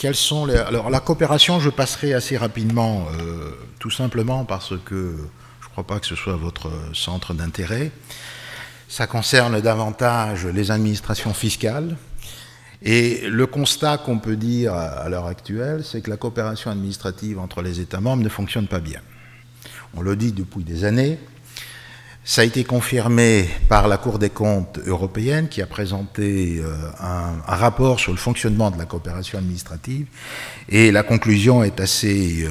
Alors, la coopération, je passerai assez rapidement, tout simplement parce que je ne crois pas que ce soit votre centre d'intérêt. Ça concerne davantage les administrations fiscales. Et le constat qu'on peut dire à l'heure actuelle, c'est que la coopération administrative entre les États membres ne fonctionne pas bien. On le dit depuis des années. Ça a été confirmé par la Cour des comptes européenne qui a présenté un rapport sur le fonctionnement de la coopération administrative et la conclusion est assez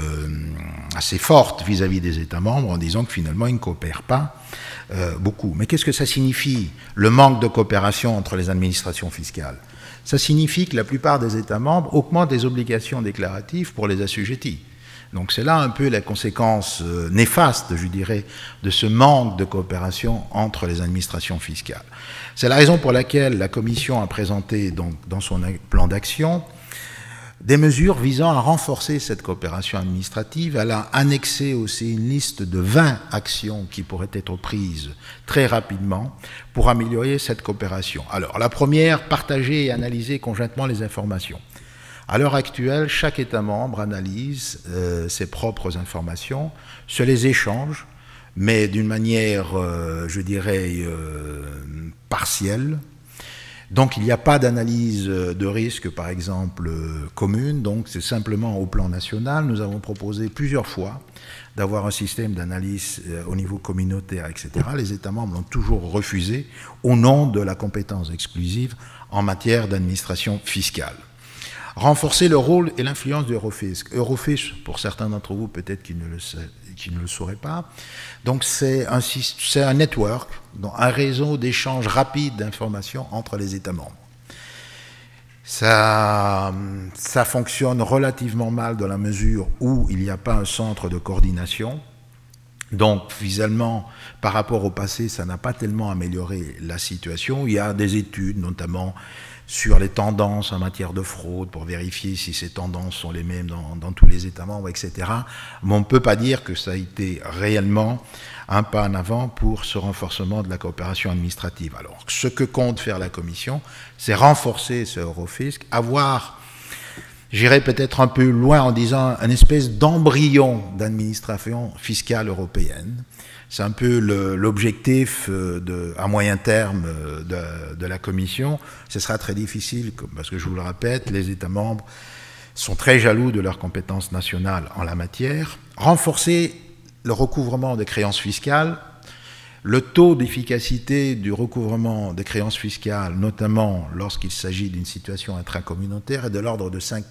forte vis-à-vis des États membres en disant que finalement ils ne coopèrent pas beaucoup. Mais qu'est-ce que ça signifie, le manque de coopération entre les administrations fiscales? Ça signifie que la plupart des États membres augmentent les obligations déclaratives pour les assujettis. Donc c'est là un peu la conséquence néfaste, je dirais, de ce manque de coopération entre les administrations fiscales. C'est la raison pour laquelle la Commission a présenté donc, dans son plan d'action des mesures visant à renforcer cette coopération administrative. Elle a annexé aussi une liste de 20 actions qui pourraient être prises très rapidement pour améliorer cette coopération. Alors la première, partager et analyser conjointement les informations. À l'heure actuelle, chaque État membre analyse ses propres informations, se les échange, mais d'une manière, je dirais, partielle. Donc il n'y a pas d'analyse de risque, par exemple, commune, donc c'est simplement au plan national. Nous avons proposé plusieurs fois d'avoir un système d'analyse au niveau communautaire, etc. Les États membres l'ont toujours refusé au nom de la compétence exclusive en matière d'administration fiscale. Renforcer le rôle et l'influence d'Eurofisc. Eurofisc, pour certains d'entre vous, peut-être qui ne le sauraient pas. Donc c'est un network, un réseau d'échanges rapides d'informations entre les États membres. Ça fonctionne relativement mal dans la mesure où il n'y a pas un centre de coordination. Donc, visuellement, par rapport au passé, ça n'a pas tellement amélioré la situation. Il y a des études, notamment sur les tendances en matière de fraude, pour vérifier si ces tendances sont les mêmes dans tous les États membres, etc. Mais on ne peut pas dire que ça a été réellement un pas en avant pour ce renforcement de la coopération administrative. Alors, ce que compte faire la Commission, c'est renforcer ce Eurofisc, avoir, j'irais peut-être un peu loin en disant, une espèce d'embryon d'administration fiscale européenne. C'est un peu l'objectif à moyen terme de la Commission. Ce sera très difficile, parce que je vous le répète, les États membres sont très jaloux de leurs compétences nationales en la matière. Renforcer le recouvrement des créances fiscales. Le taux d'efficacité du recouvrement des créances fiscales, notamment lorsqu'il s'agit d'une situation intracommunautaire, est de l'ordre de 5%.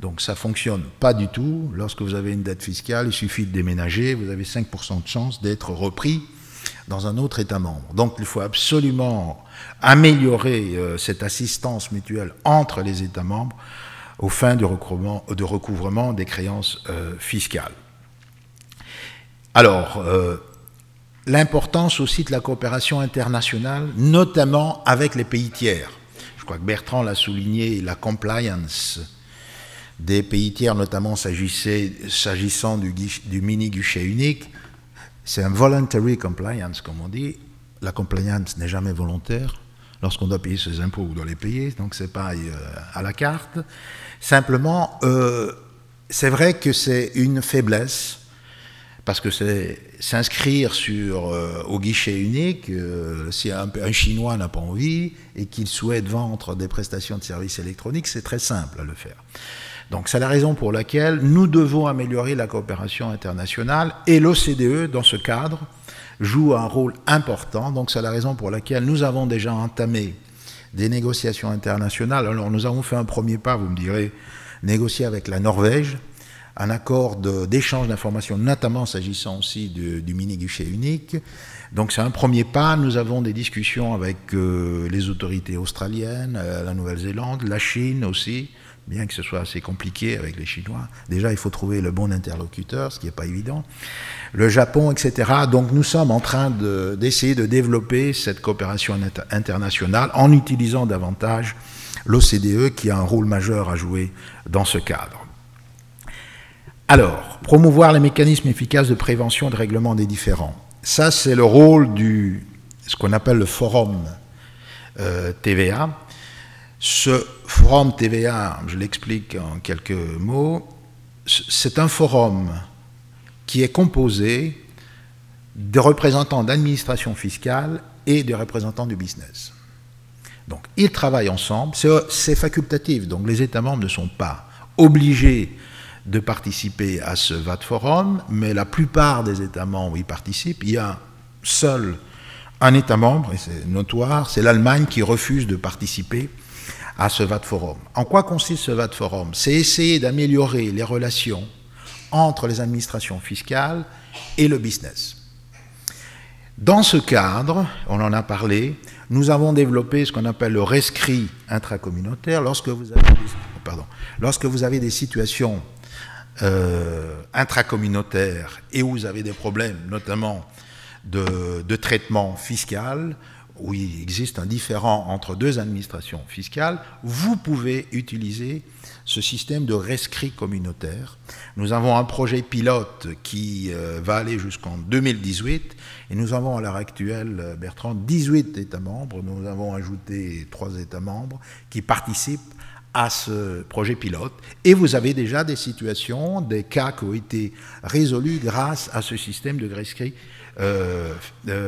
Donc ça ne fonctionne pas du tout. Lorsque vous avez une dette fiscale, il suffit de déménager, vous avez 5% de chance d'être repris dans un autre État membre. Donc il faut absolument améliorer cette assistance mutuelle entre les États membres aux fins de recouvrement des créances fiscales. Alors, l'importance aussi de la coopération internationale, notamment avec les pays tiers. Je crois que Bertrand l'a souligné, la compliance des pays tiers, notamment s'agissant du mini-guichet unique, c'est un voluntary compliance, comme on dit. La compliance n'est jamais volontaire. Lorsqu'on doit payer ses impôts, on doit les payer, donc c'est pas à la carte. Simplement, c'est vrai que c'est une faiblesse, parce que c'est s'inscrire au guichet unique, si un Chinois n'a pas envie et qu'il souhaite vendre des prestations de services électroniques, c'est très simple à le faire. Donc c'est la raison pour laquelle nous devons améliorer la coopération internationale et l'OCDE, dans ce cadre, joue un rôle important. Donc c'est la raison pour laquelle nous avons déjà entamé des négociations internationales. Alors nous avons fait un premier pas, vous me direz, négocier avec la Norvège, un accord d'échange d'informations, notamment s'agissant aussi du mini-guichet unique. Donc c'est un premier pas. Nous avons des discussions avec les autorités australiennes, la Nouvelle-Zélande, la Chine aussi, bien que ce soit assez compliqué avec les Chinois. Déjà, il faut trouver le bon interlocuteur, ce qui n'est pas évident. Le Japon, etc. Donc nous sommes en train d'essayer de développer cette coopération internationale en utilisant davantage l'OCDE, qui a un rôle majeur à jouer dans ce cadre. Alors, promouvoir les mécanismes efficaces de prévention et de règlement des différends. Ça, c'est le rôle ce qu'on appelle le forum TVA. Ce forum TVA, je l'explique en quelques mots, c'est un forum qui est composé des représentants d'administration fiscale et des représentants du business. Donc, ils travaillent ensemble, c'est facultatif, donc les États membres ne sont pas obligés de participer à ce VAT Forum, mais la plupart des États membres y participent. Il y a seul un État membre, et c'est notoire, c'est l'Allemagne qui refuse de participer à ce VAT Forum. En quoi consiste ce VAT Forum? C'est essayer d'améliorer les relations entre les administrations fiscales et le business. Dans ce cadre, on en a parlé, nous avons développé ce qu'on appelle le rescrit intracommunautaire. Lorsque vous avez des situations intracommunautaires et où vous avez des problèmes, notamment de traitement fiscal, où il existe un différend entre deux administrations fiscales, vous pouvez utiliser ce système de rescrit communautaire. Nous avons un projet pilote qui va aller jusqu'en 2018 et nous avons à l'heure actuelle, Bertrand, 18 États membres. Nous avons ajouté 3 États membres qui participent à ce projet pilote. Et vous avez déjà des situations, des cas qui ont été résolus grâce à ce système de rescrit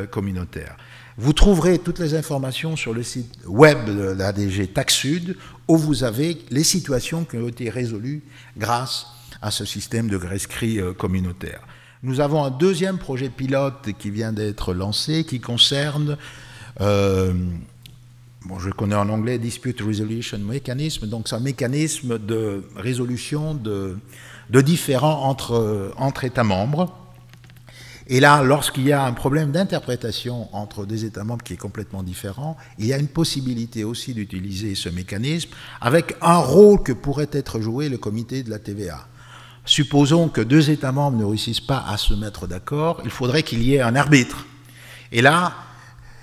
communautaire. Vous trouverez toutes les informations sur le site web de l'ADG TaxSud où vous avez les situations qui ont été résolues grâce à ce système de rescrit communautaire. Nous avons un deuxième projet pilote qui vient d'être lancé qui concerne, je connais en anglais Dispute Resolution Mechanism, donc c'est un mécanisme de résolution de différends entre États membres. Et là, lorsqu'il y a un problème d'interprétation entre des États membres qui est complètement différent, il y a une possibilité aussi d'utiliser ce mécanisme avec un rôle que pourrait être joué le comité de la TVA. Supposons que 2 États membres ne réussissent pas à se mettre d'accord, il faudrait qu'il y ait un arbitre. Et là,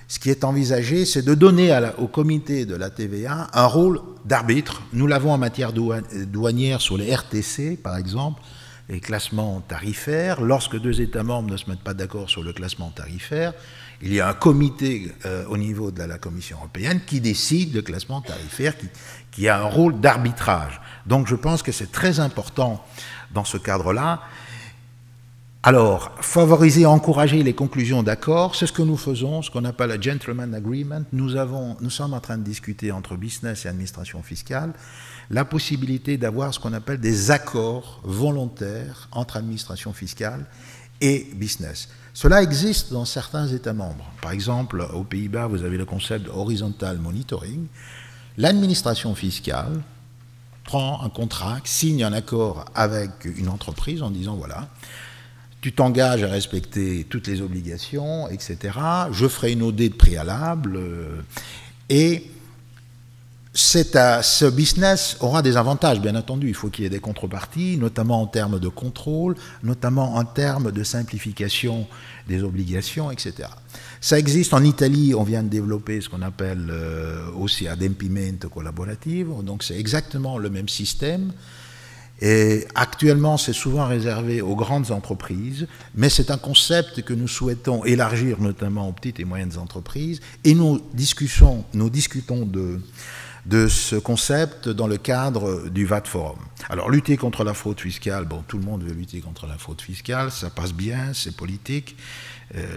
ce qui est envisagé, c'est de donner au comité de la TVA un rôle d'arbitre. Nous l'avons en matière douanière sur les RTC, par exemple, les classements tarifaires. Lorsque 2 États membres ne se mettent pas d'accord sur le classement tarifaire, il y a un comité au niveau de la Commission européenne qui décide de classement tarifaire, qui a un rôle d'arbitrage. Donc je pense que c'est très important dans ce cadre-là. Alors, favoriser, encourager les conclusions d'accords, c'est ce que nous faisons, ce qu'on appelle un gentleman agreement. Nous sommes en train de discuter entre business et administration fiscale la possibilité d'avoir ce qu'on appelle des accords volontaires entre administration fiscale et business. Cela existe dans certains États membres. Par exemple, aux Pays-Bas, vous avez le concept de horizontal monitoring. L'administration fiscale prend un contrat, signe un accord avec une entreprise en disant, voilà, tu t'engages à respecter toutes les obligations, etc. Je ferai une audit préalable et ce business aura des avantages, bien entendu. Il faut qu'il y ait des contreparties, notamment en termes de contrôle, notamment en termes de simplification des obligations, etc. Ça existe en Italie, on vient de développer ce qu'on appelle aussi adempimento collaborativo, donc c'est exactement le même système. Et actuellement, c'est souvent réservé aux grandes entreprises, mais c'est un concept que nous souhaitons élargir notamment aux petites et moyennes entreprises, et nous discutons de ce concept dans le cadre du VAT Forum. Alors, lutter contre la fraude fiscale, bon, tout le monde veut lutter contre la fraude fiscale, ça passe bien, c'est politique.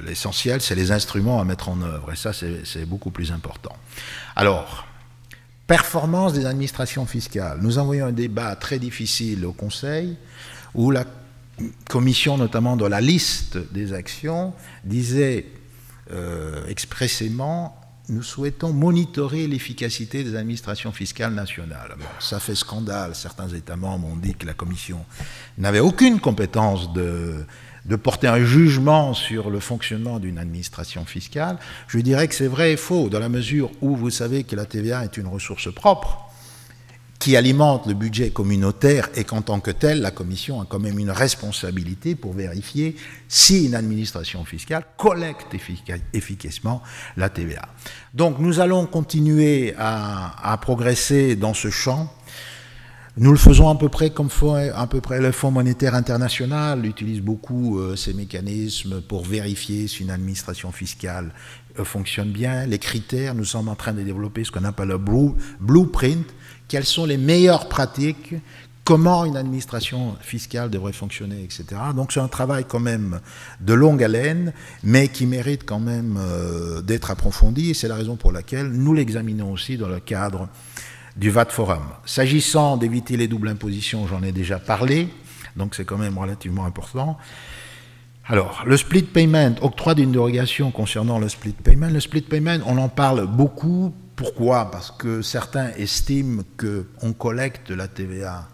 L'essentiel, c'est les instruments à mettre en œuvre, et ça, c'est beaucoup plus important. Alors, performance des administrations fiscales. Nous avons eu un débat très difficile au Conseil, où la Commission, notamment dans la liste des actions, disait expressément: nous souhaitons monitorer l'efficacité des administrations fiscales nationales. Bon, ça fait scandale. Certains États membres ont dit que la Commission n'avait aucune compétence de porter un jugement sur le fonctionnement d'une administration fiscale. Je dirais que c'est vrai et faux, dans la mesure où vous savez que la TVA est une ressource propre qui alimente le budget communautaire et qu'en tant que telle, la Commission a quand même une responsabilité pour vérifier si une administration fiscale collecte efficacement la TVA. Donc nous allons continuer à progresser dans ce champ. Nous le faisons à peu près comme le Fonds monétaire international utilise beaucoup ces mécanismes pour vérifier si une administration fiscale fonctionne bien. Les critères, nous sommes en train de développer ce qu'on appelle le blueprint. Quelles sont les meilleures pratiques? Comment une administration fiscale devrait fonctionner, etc. Donc c'est un travail quand même de longue haleine, mais qui mérite quand même d'être approfondi, et c'est la raison pour laquelle nous l'examinons aussi dans le cadre du VAT Forum. S'agissant d'éviter les doubles impositions, j'en ai déjà parlé, donc c'est quand même relativement important. Alors, le split payment, octroi d'une dérogation concernant le split payment. Le split payment, on en parle beaucoup. Pourquoi? Parce que certains estiment qu'on collecte la TVA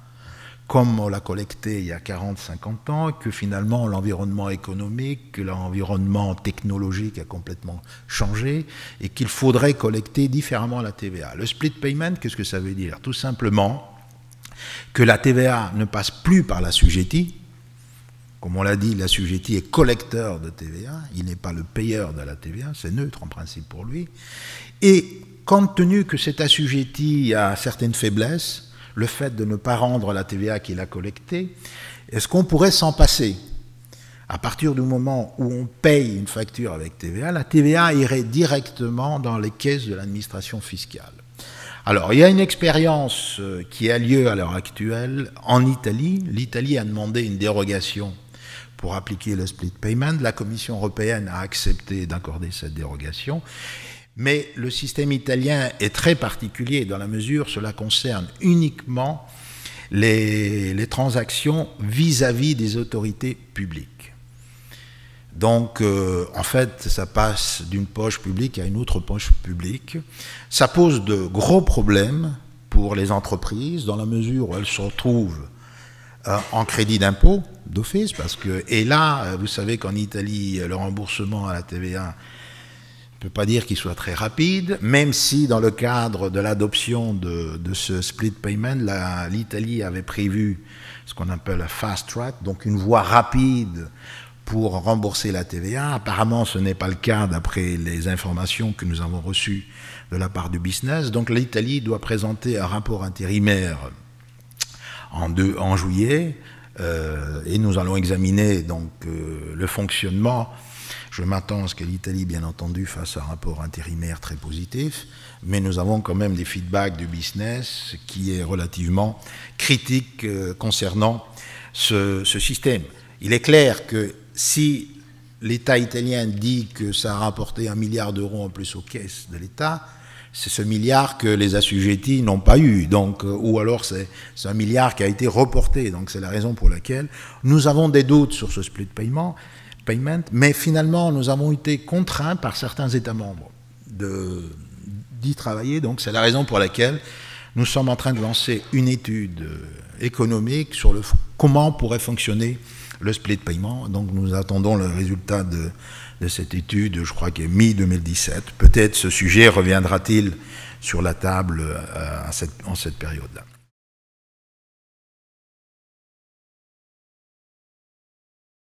comme on l'a collecté il y a 40-50 ans, que finalement l'environnement économique, que l'environnement technologique a complètement changé et qu'il faudrait collecter différemment la TVA. Le split payment, qu'est-ce que ça veut dire? Tout simplement que la TVA ne passe plus par l'assujetti. Comme on l'a dit, l'assujetti est collecteur de TVA, il n'est pas le payeur de la TVA, c'est neutre en principe pour lui. Et compte tenu que cet assujetti a certaines faiblesses, le fait de ne pas rendre la TVA qu'il a collectée, est-ce qu'on pourrait s'en passer? À partir du moment où on paye une facture avec TVA, la TVA irait directement dans les caisses de l'administration fiscale. Alors, il y a une expérience qui a lieu à l'heure actuelle en Italie. L'Italie a demandé une dérogation pour appliquer le split payment. La Commission européenne a accepté d'accorder cette dérogation. Mais le système italien est très particulier dans la mesure où cela concerne uniquement les transactions vis-à-vis des autorités publiques. Donc, en fait, ça passe d'une poche publique à une autre poche publique. Ça pose de gros problèmes pour les entreprises dans la mesure où elles se retrouvent en crédit d'impôt d'office. Et là, vous savez qu'en Italie, le remboursement à la TVA, je ne peux pas dire qu'il soit très rapide, même si dans le cadre de l'adoption de ce split payment, l'Italie avait prévu ce qu'on appelle la fast track, donc une voie rapide pour rembourser la TVA. Apparemment, ce n'est pas le cas d'après les informations que nous avons reçues de la part du business. Donc l'Italie doit présenter un rapport intérimaire en juillet, et nous allons examiner donc le fonctionnement. Je m'attends à ce que l'Italie, bien entendu, fasse un rapport intérimaire très positif, mais nous avons quand même des feedbacks du business qui est relativement critique concernant ce système. Il est clair que si l'État italien dit que ça a rapporté 1 milliard d'euros en plus aux caisses de l'État, c'est ce milliard que les assujettis n'ont pas eu, donc, ou alors c'est 1 milliard qui a été reporté. Donc c'est la raison pour laquelle nous avons des doutes sur ce split payment, mais finalement nous avons été contraints par certains États membres d'y travailler. Donc c'est la raison pour laquelle nous sommes en train de lancer une étude économique sur comment pourrait fonctionner le split payment. Donc nous attendons le résultat de cette étude, je crois qu'est mi-2017. Peut-être ce sujet reviendra-t-il sur la table en cette période-là.